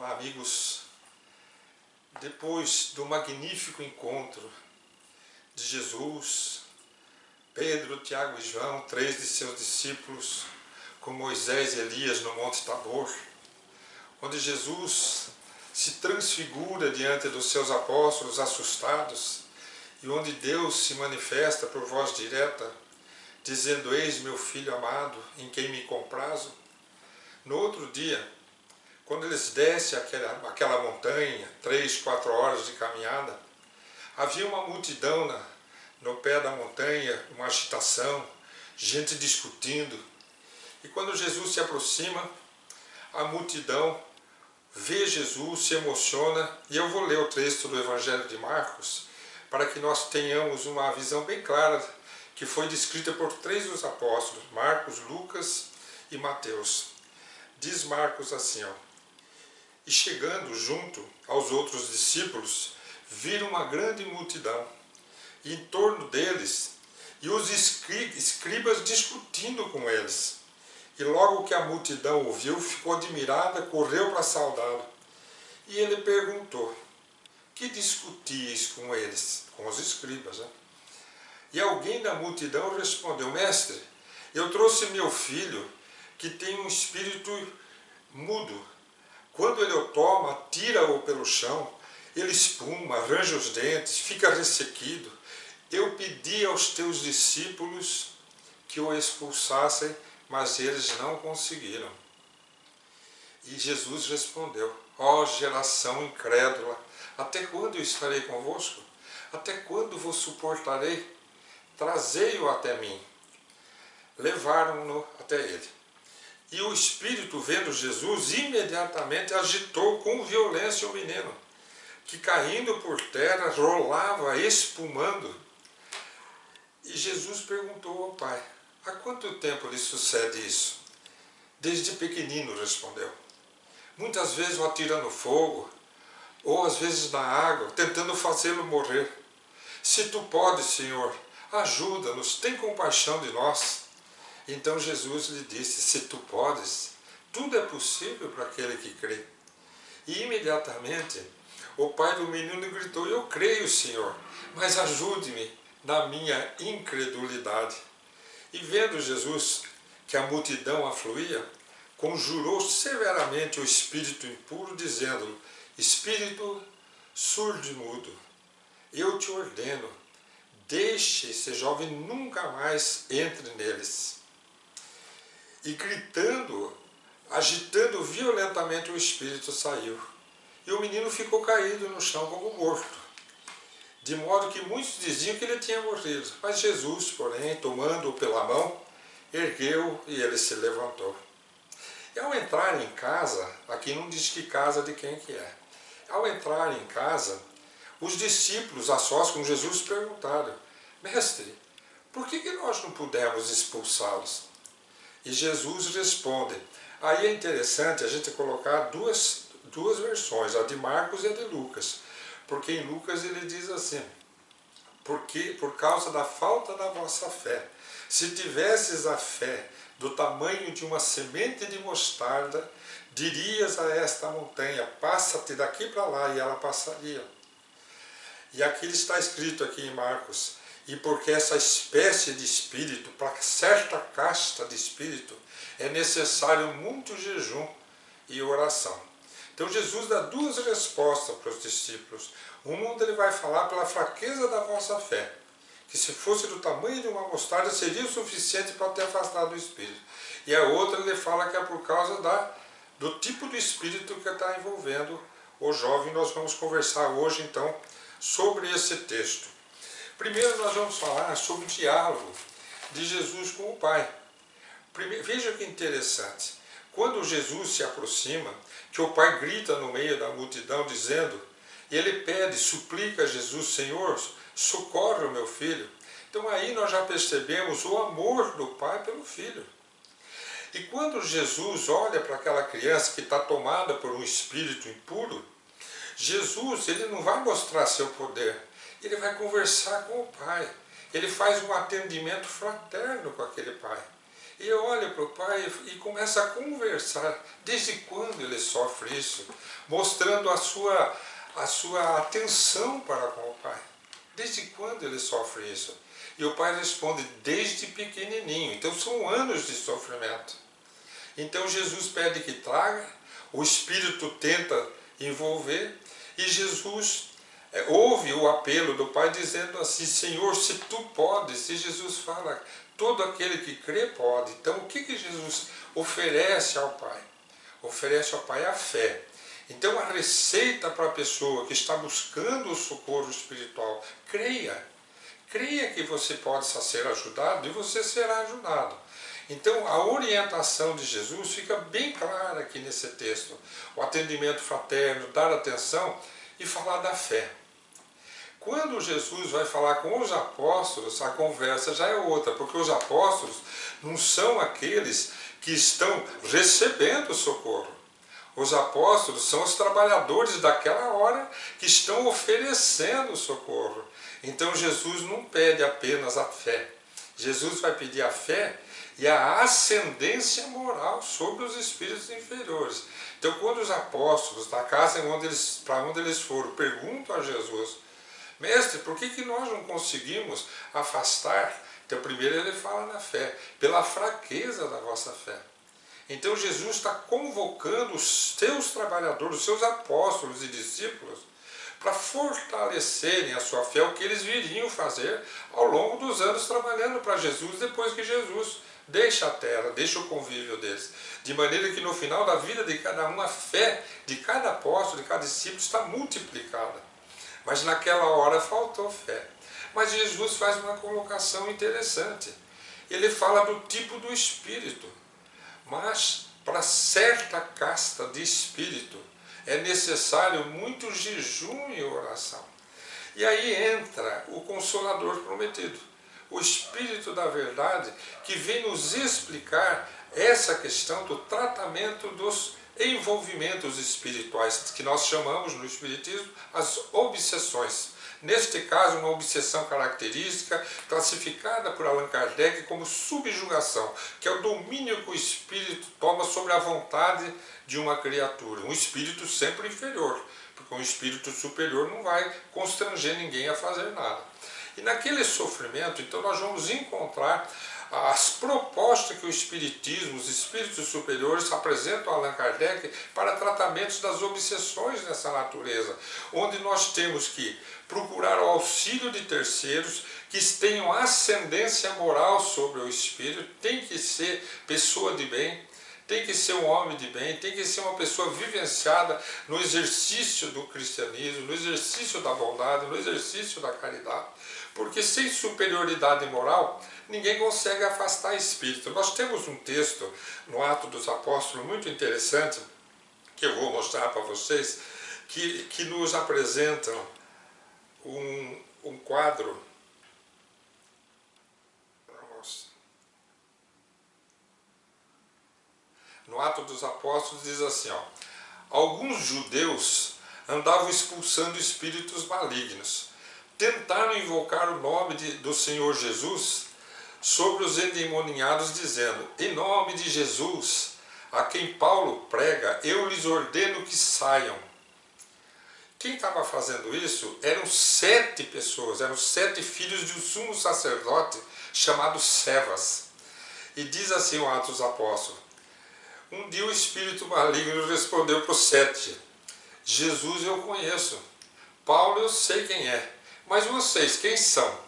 Olá, amigos. Depois do magnífico encontro de Jesus, Pedro, Tiago e João, 3 de seus discípulos, com Moisés e Elias no Monte Tabor, onde Jesus se transfigura diante dos seus apóstolos assustados e onde Deus se manifesta por voz direta, dizendo: eis meu filho amado, em quem me comprazo. No outro dia, quando eles descem aquela montanha, 3, 4 horas de caminhada, havia uma multidão no pé da montanha, uma agitação, gente discutindo. E quando Jesus se aproxima, a multidão vê Jesus, se emociona, e eu vou ler o texto do Evangelho de Marcos, para que nós tenhamos uma visão bem clara, que foi descrita por 3 dos apóstolos, Marcos, Lucas e Mateus. Diz Marcos assim, ó: e chegando junto aos outros discípulos, viram uma grande multidão, e em torno deles, e os escribas discutindo com eles. E logo que a multidão o viu, ficou admirada, correu para saudá-lo. E ele perguntou: que discutis com eles? Com os escribas, né? E alguém da multidão respondeu: mestre, eu trouxe meu filho, que tem um espírito mudo. Quando ele o toma, tira-o pelo chão, ele espuma, arranja os dentes, fica ressequido. Eu pedi aos teus discípulos que o expulsassem, mas eles não conseguiram. E Jesus respondeu: ó geração incrédula, até quando eu estarei convosco? Até quando vos suportarei? Trazei-o até mim. Levaram-no até ele. E o espírito, vendo Jesus, imediatamente agitou com violência o menino, que caindo por terra, rolava, espumando. E Jesus perguntou ao pai: há quanto tempo lhe sucede isso? Desde pequenino, respondeu. Muitas vezes o atira no fogo, ou às vezes na água, tentando fazê-lo morrer. Se tu podes, Senhor, ajuda-nos, tem compaixão de nós. Então Jesus lhe disse: se tu podes, tudo é possível para aquele que crê. E imediatamente o pai do menino gritou: eu creio, Senhor, mas ajude-me na minha incredulidade. E vendo Jesus que a multidão afluía, conjurou severamente o espírito impuro, dizendo: espírito surdo e mudo, eu te ordeno, deixe esse jovem, nunca mais entre neles. E gritando, agitando violentamente, o espírito saiu. E o menino ficou caído no chão como morto. De modo que muitos diziam que ele tinha morrido. Mas Jesus, porém, tomando-o pela mão, ergueu e ele se levantou. E ao entrar em casa, aqui não diz que casa de quem que é. Ao entrar em casa, os discípulos, a sós com Jesus, perguntaram: mestre, por que nós não pudemos expulsá-los? E Jesus responde. Aí é interessante a gente colocar duas versões, a de Marcos e a de Lucas. Porque em Lucas ele diz assim: porque por causa da falta da vossa fé, se tivesses a fé do tamanho de uma semente de mostarda, dirias a esta montanha: passa-te daqui para lá, e ela passaria. E aqui está escrito aqui em Marcos: e porque essa espécie de espírito, para certa casta de espírito, é necessário muito jejum e oração. Então Jesus dá 2 respostas para os discípulos. Uma onde ele vai falar pela fraqueza da vossa fé, que se fosse do tamanho de uma mostarda seria o suficiente para ter afastado o espírito. E a outra ele fala que é por causa do tipo de espírito que está envolvendo o jovem. Nós vamos conversar hoje então sobre esse texto. Primeiro nós vamos falar sobre o diálogo de Jesus com o Pai. Veja que interessante. Quando Jesus se aproxima, que o Pai grita no meio da multidão dizendo, e ele pede, suplica a Jesus: Senhor, socorre o meu filho. Então aí nós já percebemos o amor do Pai pelo Filho. E quando Jesus olha para aquela criança que está tomada por um espírito impuro, Jesus, ele não vai mostrar seu poder. Ele vai conversar com o Pai. Ele faz um atendimento fraterno com aquele Pai. E olha para o pai e começa a conversar. Desde quando ele sofre isso? Mostrando a sua atenção para com o pai. Desde quando ele sofre isso? E o pai responde, desde pequenininho. Então são anos de sofrimento. Então Jesus pede que traga, o Espírito tenta envolver, e Jesus ouve o apelo do pai dizendo assim, Senhor, se tu podes, e Jesus fala, todo aquele que crê pode. Então o que Jesus oferece ao pai? Oferece ao pai a fé. Então a receita para a pessoa que está buscando o socorro espiritual, creia. Creia que você possa ser ajudado e você será ajudado. Então a orientação de Jesus fica bem clara aqui nesse texto. O atendimento fraterno, dar atenção e falar da fé. Quando Jesus vai falar com os apóstolos, a conversa já é outra, porque os apóstolos não são aqueles que estão recebendo socorro. Os apóstolos são os trabalhadores daquela hora que estão oferecendo socorro. Então Jesus não pede apenas a fé. Jesus vai pedir a fé e a ascendência moral sobre os espíritos inferiores. Então quando os apóstolos, da casa para onde eles foram, perguntam a Jesus, Mestre, por que nós não conseguimos afastar? Então primeiro ele fala na fé, pela fraqueza da vossa fé. Então Jesus está convocando os seus trabalhadores, os seus apóstolos e discípulos, para fortalecerem a sua fé, o que eles viriam fazer ao longo dos anos trabalhando para Jesus, depois que Jesus deixa a terra, deixa o convívio deles. De maneira que no final da vida de cada um, a fé de cada apóstolo, de cada discípulo está multiplicada. Mas naquela hora faltou fé. Mas Jesus faz uma colocação interessante. Ele fala do tipo do espírito. Mas para certa casta de espírito é necessário muito jejum e oração. E aí entra o Consolador prometido, o Espírito da Verdade, que vem nos explicar essa questão do tratamento dos envolvimentos espirituais, que nós chamamos no Espiritismo as obsessões. Neste caso, uma obsessão característica, classificada por Allan Kardec como subjugação, que é o domínio que o espírito toma sobre a vontade de uma criatura. Um espírito sempre inferior, porque um espírito superior não vai constranger ninguém a fazer nada. E naquele sofrimento, então, nós vamos encontrar as propostas que o Espiritismo, os espíritos superiores apresentam a Allan Kardec para tratamentos das obsessões dessa natureza, onde nós temos que procurar o auxílio de terceiros que tenham ascendência moral sobre o espírito, tem que ser pessoa de bem, tem que ser um homem de bem, tem que ser uma pessoa vivenciada no exercício do cristianismo, no exercício da bondade, no exercício da caridade, porque sem superioridade moral, ninguém consegue afastar espírito. Nós temos um texto no Atos dos Apóstolos muito interessante, que eu vou mostrar para vocês, que nos apresenta um quadro. No Atos dos Apóstolos diz assim, ó, alguns judeus andavam expulsando espíritos malignos, tentaram invocar o nome do Senhor Jesus sobre os endemoniados, dizendo, em nome de Jesus, a quem Paulo prega, eu lhes ordeno que saiam. Quem estava fazendo isso eram 7 pessoas, eram 7 filhos de um sumo sacerdote chamado Cefas. E diz assim o Atos dos Apóstolos, um dia o espírito maligno respondeu para os 7, Jesus eu conheço, Paulo eu sei quem é, mas vocês quem são?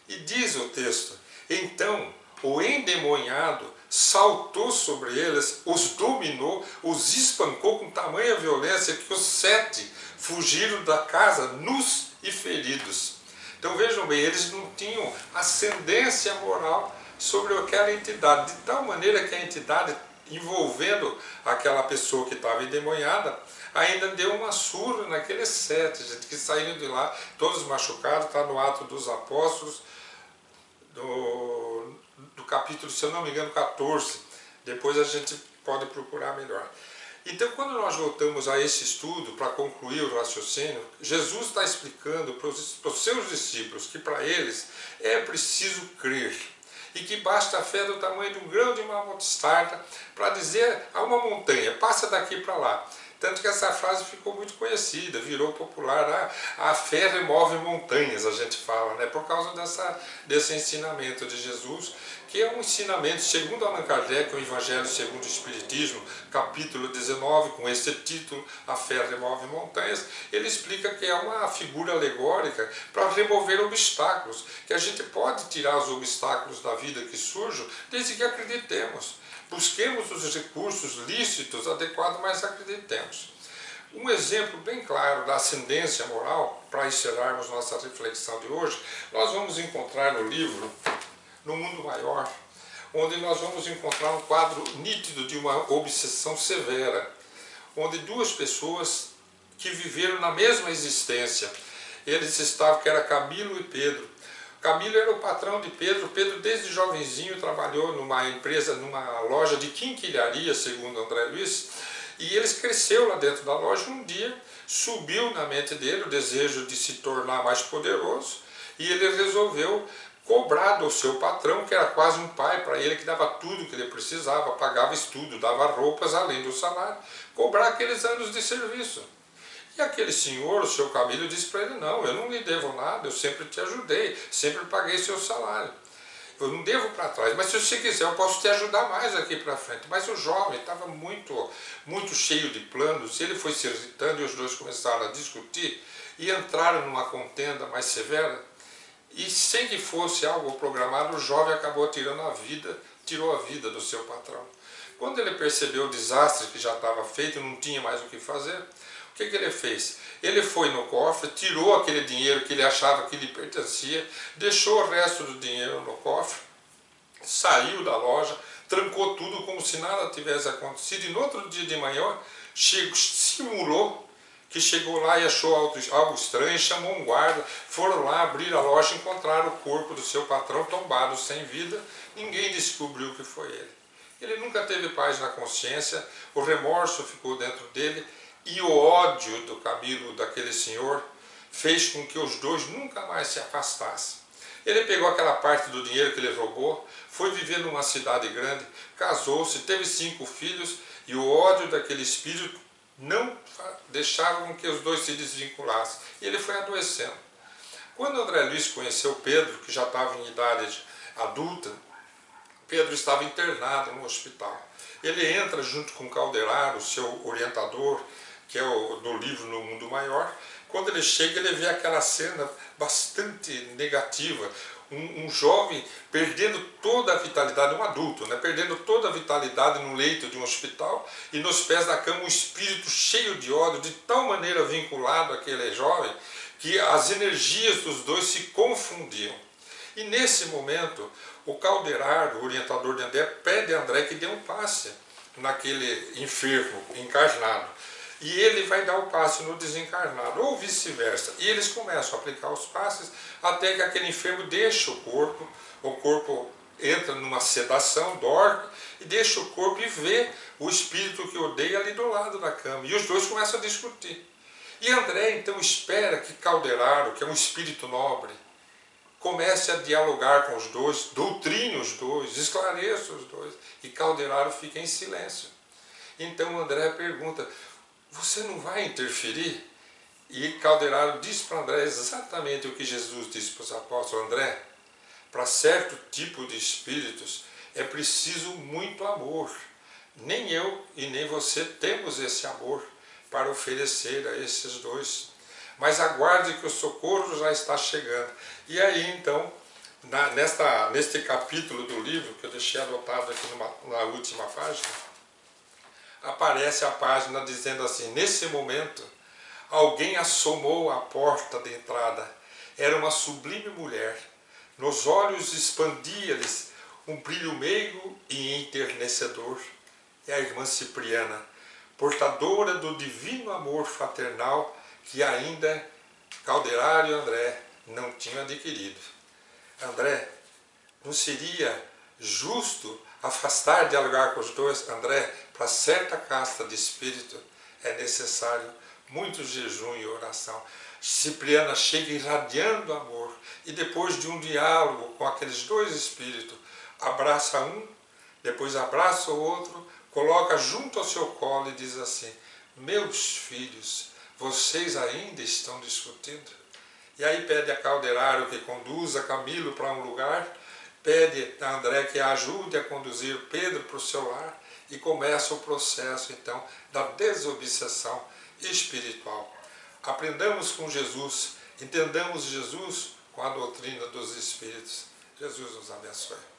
E diz o texto, então o endemoniado saltou sobre eles, os dominou, os espancou com tamanha violência que os 7 fugiram da casa nus e feridos. Então vejam bem, eles não tinham ascendência moral sobre aquela entidade, de tal maneira que a entidade, envolvendo aquela pessoa que estava endemoniada, ainda deu uma surra naqueles 7, gente, que saíram de lá, todos machucados, está no Atos dos Apóstolos, do capítulo, se eu não me engano, 14. Depois a gente pode procurar melhor. Então, quando nós voltamos a esse estudo, para concluir o raciocínio, Jesus está explicando para os seus discípulos que para eles é preciso crer. e que basta a fé do tamanho de um grão de uma mostarda para dizer a uma montanha, passa daqui para lá. Tanto que essa frase ficou muito conhecida, virou popular. A fé remove montanhas, a gente fala, né? Por causa desse ensinamento de Jesus, que é um ensinamento, segundo Allan Kardec, o Evangelho segundo o Espiritismo, capítulo 19, com esse título, A Fé Remove Montanhas, ele explica que é uma figura alegórica para remover obstáculos, que a gente pode tirar os obstáculos da vida que surjam, desde que acreditemos. Busquemos os recursos lícitos adequados, mas acreditemos. Um exemplo bem claro da ascendência moral, para encerrarmos nossa reflexão de hoje, nós vamos encontrar no livro No Mundo Maior, onde nós vamos encontrar um quadro nítido de uma obsessão severa, onde duas pessoas que viveram na mesma existência, eles estavam, que era Camilo e Pedro. Camilo era o patrão de Pedro. Pedro, desde jovenzinho, trabalhou numa empresa, numa loja de quinquilharia, segundo André Luiz, e ele cresceu lá dentro da loja. Um dia subiu na mente dele o desejo de se tornar mais poderoso, e ele resolveu cobrar do seu patrão, que era quase um pai para ele, que dava tudo que ele precisava, pagava estudo, dava roupas além do salário, cobrar aqueles anos de serviço. E aquele senhor, o seu Camilo, disse para ele: não, eu não lhe devo nada, eu sempre te ajudei, sempre paguei seu salário. Eu não devo para trás, mas se você quiser eu posso te ajudar mais aqui para frente. Mas o jovem estava muito cheio de planos, ele foi se irritando e os dois começaram a discutir e entraram numa contenda mais severa. E sem que fosse algo programado, o jovem acabou tirou a vida do seu patrão. Quando ele percebeu o desastre que já estava feito, não tinha mais o que fazer, o que ele fez? Ele foi no cofre, tirou aquele dinheiro que ele achava que lhe pertencia, deixou o resto do dinheiro no cofre, saiu da loja, trancou tudo como se nada tivesse acontecido, e no outro dia de manhã simulou que chegou lá e achou algo estranho, chamou um guarda, foram lá abrir a loja e encontraram o corpo do seu patrão tombado, sem vida. Ninguém descobriu que foi ele. Ele nunca teve paz na consciência, o remorso ficou dentro dele, e o ódio do Camilo, daquele senhor, fez com que os dois nunca mais se afastassem. Ele pegou aquela parte do dinheiro que ele roubou, foi viver numa cidade grande, casou-se, teve 5 filhos, e o ódio daquele espírito não deixava com que os dois se desvinculassem. E ele foi adoecendo. Quando André Luiz conheceu Pedro, que já estava em idade adulta, Pedro estava internado no hospital. Ele entra junto com Calderaro, o seu orientador, que é do livro No Mundo Maior. Quando ele chega, ele vê aquela cena bastante negativa. Um jovem perdendo toda a vitalidade, um adulto, né, perdendo toda a vitalidade no leito de um hospital, e nos pés da cama um espírito cheio de ódio, de tal maneira vinculado àquele jovem, que as energias dos dois se confundiam. E nesse momento, o Calderaro, o orientador de André, pede a André que dê um passe naquele enfermo encarnado. E ele vai dar o passe no desencarnado, ou vice-versa. E eles começam a aplicar os passes até que aquele enfermo deixa o corpo entra numa sedação, dorme, e deixa o corpo e vê o espírito que odeia ali do lado da cama. E os dois começam a discutir. E André então espera que Calderaro, que é um espírito nobre, comece a dialogar com os dois, doutrine os dois, esclareça os dois. E Calderaro fica em silêncio. Então André pergunta: você não vai interferir? E Calderaro diz para André exatamente o que Jesus disse para os apóstolos: André, para certo tipo de espíritos é preciso muito amor. Nem eu e nem você temos esse amor para oferecer a esses dois. Mas aguarde que o socorro já está chegando. E aí então, neste capítulo do livro, que eu deixei anotado aqui na última página, aparece a página dizendo assim: nesse momento, alguém assomou à porta de entrada. Era uma sublime mulher. Nos olhos expandia-lhes um brilho meigo e enternecedor. É a irmã Cipriana, portadora do divino amor fraternal que ainda Calderaro e André não tinham adquirido. André, não seria justo afastar, dialogar com os dois? André, para certa casta de espírito é necessário muito jejum e oração. Cipriana chega irradiando amor, e depois de um diálogo com aqueles dois espíritos, abraça um, depois abraça o outro, coloca junto ao seu colo e diz assim: meus filhos, vocês ainda estão discutindo? E aí pede a Calderaro que conduza Camilo para um lugar, pede a André que ajude a conduzir Pedro para o seu lar, e começa o processo então da desobsessão espiritual. Aprendamos com Jesus, entendamos Jesus com a doutrina dos Espíritos. Jesus nos abençoe.